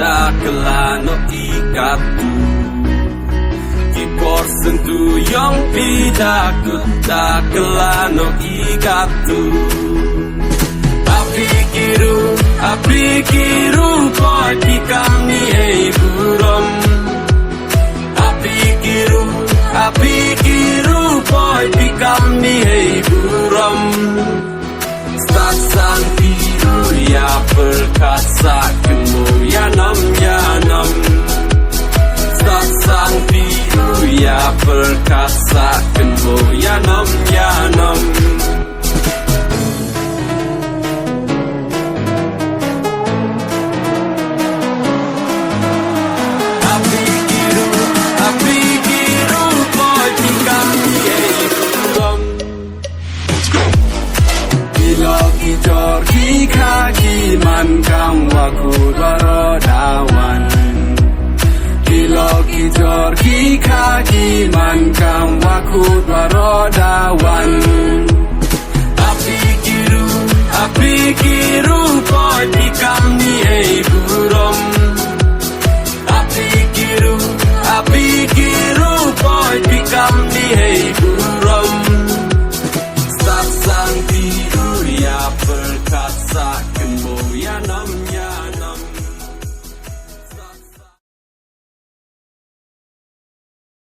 Dakelano ikatu Kipor sentuh yang pidaku dakelano ikatu Apikiru koi pikami hei burom Apikiru koi pikami hei burom Stasan biru ya perkasa Yanam Stasan biru ya perkasa Kenbo yanam Apikiru koi pikami hei burom Iloki jorki kaki man kang waku barodawan Iloki jorki kaki man kang waku barodawan Apikiru koi pikami hei burom